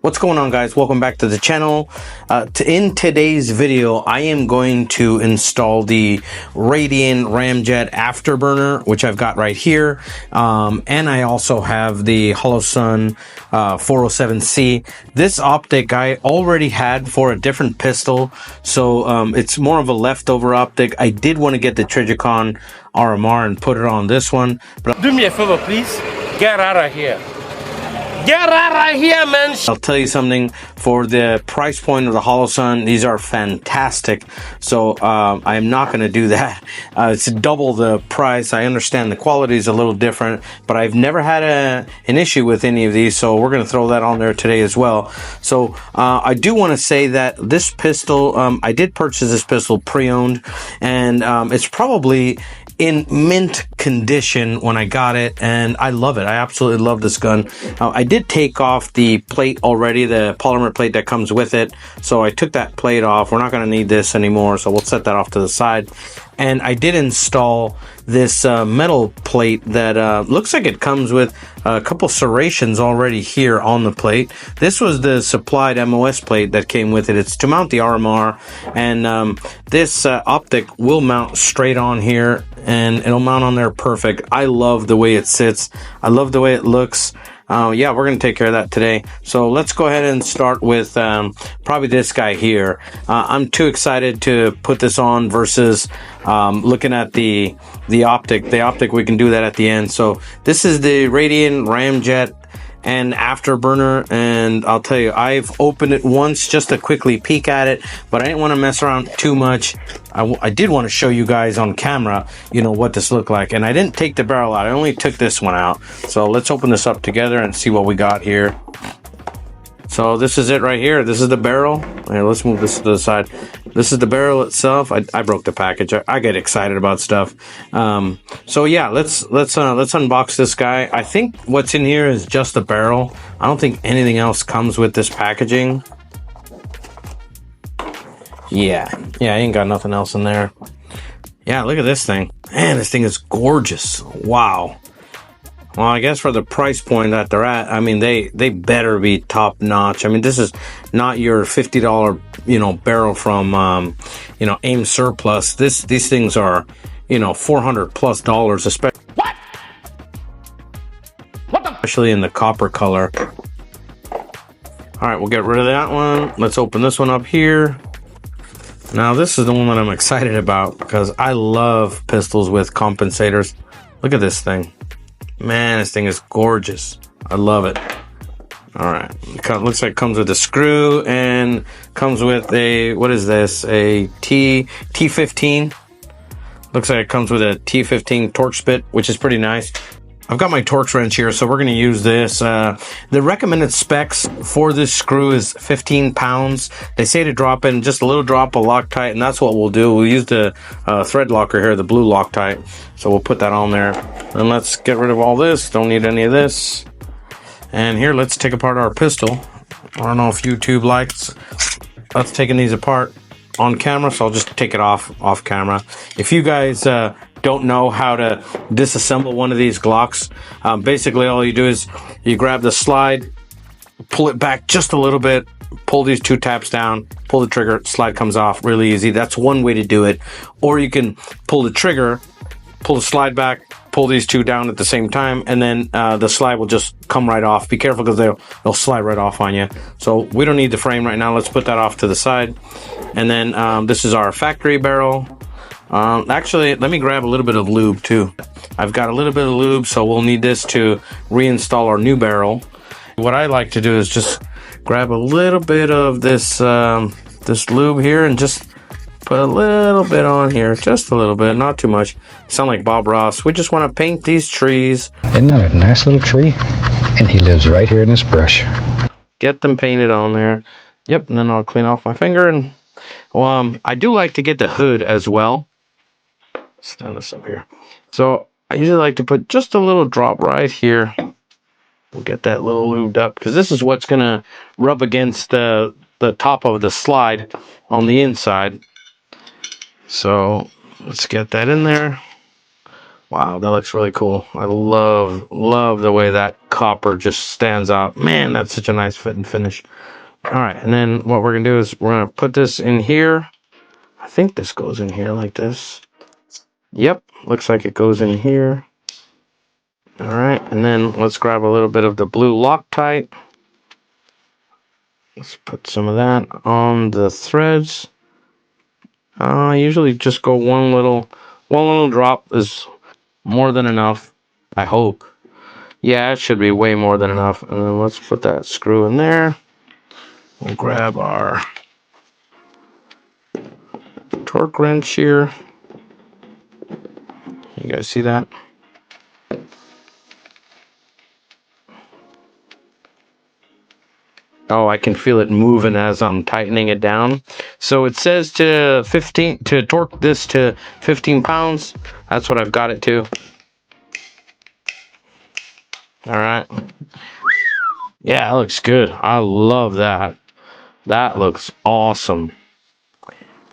What's going on, guys? Welcome back to the channel. In today's video, I am going to install the Radian Ramjet Afterburner, which I've got right here. And I also have the holosun 407C. This optic I already had for a different pistol, so it's more of a leftover optic. I did want to get the Trijicon RMR and put it on this one. But do me a favor, please. Get out of here. Get out of here, man. I'll tell you something, for the price point of the holosun, these are fantastic. So I am not going to do that. It's double the price. I understand the quality is a little different, but I've never had an issue with any of these, so we're going to throw that on there today as well. So I do want to say that this pistol, I did purchase this pistol pre-owned, and it's probably in mint condition when I got it, and I love it. I absolutely love this gun. I did take off the plate already, the polymer plate that comes with it, so I took that plate off. We're not going to need this anymore, so we'll set that off to the side. And I did install this metal plate that looks like it comes with a couple serrations already here on the plate. This was the supplied MOS plate that came with it. It's to mount the RMR, and this optic will mount straight on here, and it'll mount on there perfect. I love the way it sits. I love the way it looks. Yeah, we're going to take care of that today. So let's go ahead and start with probably this guy here. I'm too excited to put this on versus looking at the optic. The optic, we can do that at the end. So this is the Radian Ramjet and Afterburner, and I'll tell you, I've opened it once just to quickly peek at it, but I didn't want to mess around too much. I did want to show you guys on camera, you know, what this looked like, and I didn't take the barrel out. I only took this one out. So let's open this up together and see what we got here. So this is it right here. This is the barrel. Here, let's move this to the side. This is the barrel itself. I broke the package. I get excited about stuff. So yeah, let's unbox this guy. I think what's in here is just the barrel. I don't think anything else comes with this packaging. Yeah, I ain't got nothing else in there. Yeah, look at this thing. Man, this thing is gorgeous. Wow. Well, I guess for the price point that they're at, I mean, they better be top notch. I mean, this is not your $50, you know, barrel from, you know, AIM Surplus. These things are, you know, $400+, especially in the copper color. All right, we'll get rid of that one. Let's open this one up here. Now, this is the one that I'm excited about because I love pistols with compensators. Look at this thing. Man, this thing is gorgeous. I love it. All right. It looks like it comes with a screw and comes with a, what is this? A T15. Looks like it comes with a T15 Torx bit, which is pretty nice. I've got my Torx wrench here, so we're going to use this. The recommended specs for this screw is 15 pounds. They say to drop in just a little drop of Loctite, and that's what we'll do. We'll use the thread locker here, the blue Loctite. So we'll put that on there. And let's get rid of all this. Don't need any of this. And here, let's take apart our pistol. I don't know if YouTube likes us taking these apart on camera, so I'll just take it off camera. If you guys don't know how to disassemble one of these Glocks, basically all you do is you grab the slide, pull it back just a little bit, pull these two taps down, pull the trigger, slide comes off. Really easy. That's one way to do it. Or you can pull the trigger, pull the slide back, pull these two down at the same time, and then the slide will just come right off. Be careful because they'll slide right off on you. So we don't need the frame right now. Let's put that off to the side. And then this is our factory barrel. Actually, let me grab a little bit of lube too. I've got a little bit of lube, so we'll need this to reinstall our new barrel. What I like to do is just grab a little bit of this this lube here and just put a little bit on here, just a little bit, not too much. Sound like Bob Ross. We just want to paint these trees. Isn't that a nice little tree? And he lives right here in this brush. Get them painted on there. Yep, and then I'll clean off my finger. And I do like to get the hood as well. Stand this up here. So I usually like to put just a little drop right here. We'll get that little lubed up because this is what's gonna rub against the top of the slide on the inside. So let's get that in there. Wow, that looks really cool. I love the way that copper just stands out. Man, that's such a nice fit and finish. All right, and then what we're gonna do is we're gonna put this in here. I think this goes in here like this. Yep, looks like it goes in here. All right, and then let's grab a little bit of the blue Loctite. Let's put some of that on the threads. I usually just go one little drop is more than enough. I hope. Yeah, it should be way more than enough. And then let's put that screw in there. We'll grab our torque wrench here. You guys see that? Oh, I can feel it moving as I'm tightening it down. So it says to torque this to 15 pounds. That's what I've got it to. All right. Yeah, that looks good. I love that. That looks awesome.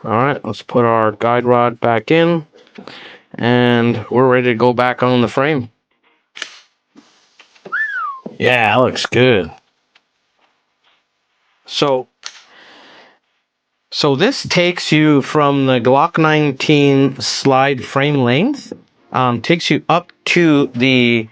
All right, let's put our guide rod back in, and we're ready to go back on the frame. Yeah, that looks good. So this takes you from the Glock 19 slide frame length, takes you up to the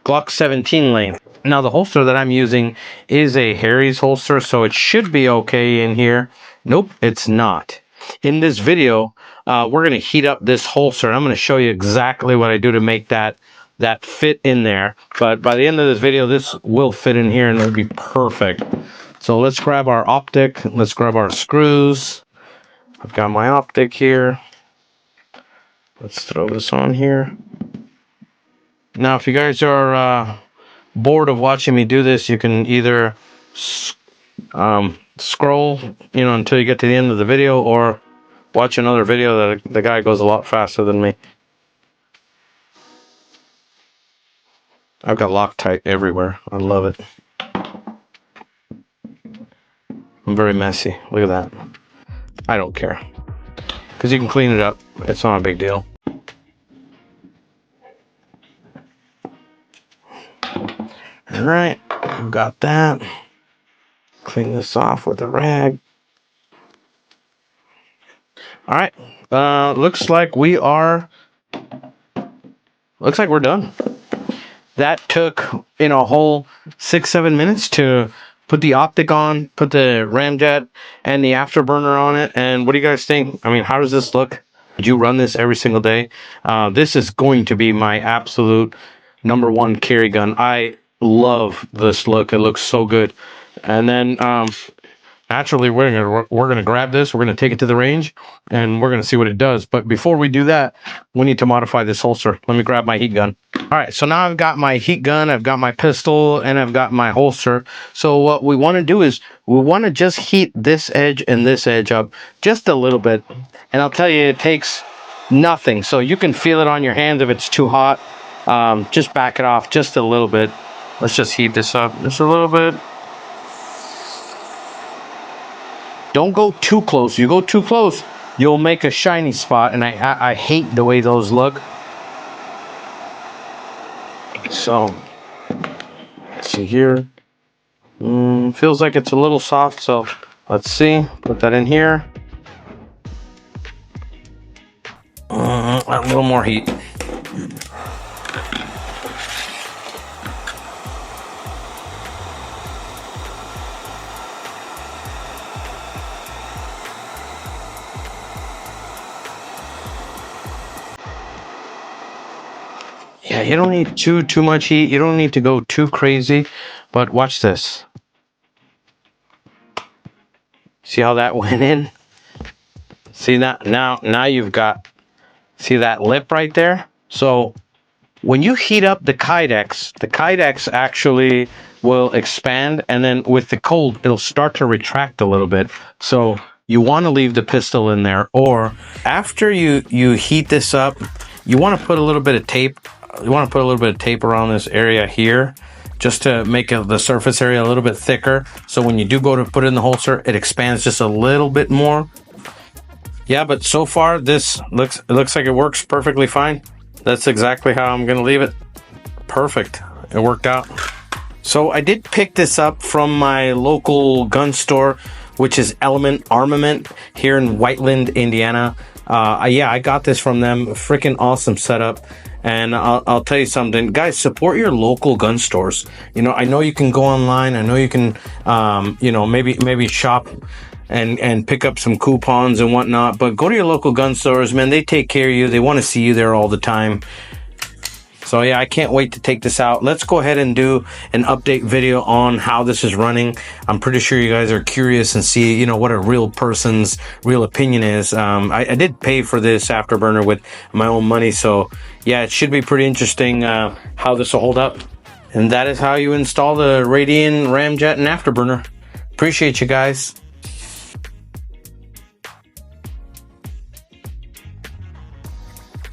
Glock 17 length. Now the holster that I'm using is a Harry's holster, so it should be okay in here. Nope, it's not. In this video, we're going to heat up this holster. I'm going to show you exactly what I do to make that fit in there. But by the end of this video, this will fit in here and it'll be perfect. So let's grab our optic. Let's grab our screws. I've got my optic here. Let's throw this on here. Now, if you guys are bored of watching me do this, you can either scroll, until you get to the end of the video, or watch another video that the guy goes a lot faster than me. I've got Loctite everywhere. I love it. I'm very messy. Look at that. I don't care, because you can clean it up. It's not a big deal. All right, I've got that. Clean this off with a rag. All right, looks like we're done. That took a whole 6-7 minutes to put the optic on, put the Ramjet and the Afterburner on it. And what do you guys think? I mean, how does this look? Would you run this every single day? This is going to be my absolute #1 carry gun. I love this look. It looks so good. And then naturally, we're gonna grab this. We're gonna take it to the range, and we're gonna see what it does. But before we do that, we need to modify this holster. Let me grab my heat gun. All right, so now I've got my heat gun, I've got my pistol, and I've got my holster. So what we want to do is we want to just heat this edge and this edge up just a little bit. And I'll tell you, it takes nothing. So you can feel it on your hands if it's too hot. Just back it off just a little bit. Let's just heat this up just a little bit. Don't go too close. You go too close, you'll make a shiny spot, and I hate the way those look. So, let's see here. Feels like it's a little soft, so let's see. Put that in here. A little more heat. Yeah, you don't need too much heat. You don't need to go too crazy. But watch this. See how that went in? See that? Now you've got, see that lip right there? So when you heat up the Kydex actually will expand, and then with the cold, it'll start to retract a little bit. So you want to leave the pistol in there, or after you heat this up, you want to put a little bit of tape. You want to put a little bit of tape around this area here, just to make the surface area a little bit thicker. So when you do go to put it in the holster, it expands just a little bit more. Yeah, but so far this looks like it works perfectly fine. That's exactly how I'm gonna leave it. Perfect. It worked out. So I did pick this up from my local gun store, which is Element Armament here in Whiteland, Indiana. Yeah, I got this from them. Freaking awesome setup. And I'll tell you something, guys, support your local gun stores. You know, I know you can go online. I know you can, you know, maybe shop and pick up some coupons and whatnot. But go to your local gun stores, man. They take care of you. They want to see you there all the time. So yeah, I can't wait to take this out. Let's go ahead and do an update video on how this is running. I'm pretty sure you guys are curious and see, you know, what a real person's real opinion is. I did pay for this Afterburner with my own money. So yeah, it should be pretty interesting how this will hold up. And that is how you install the Radian Ramjet and Afterburner. Appreciate you guys.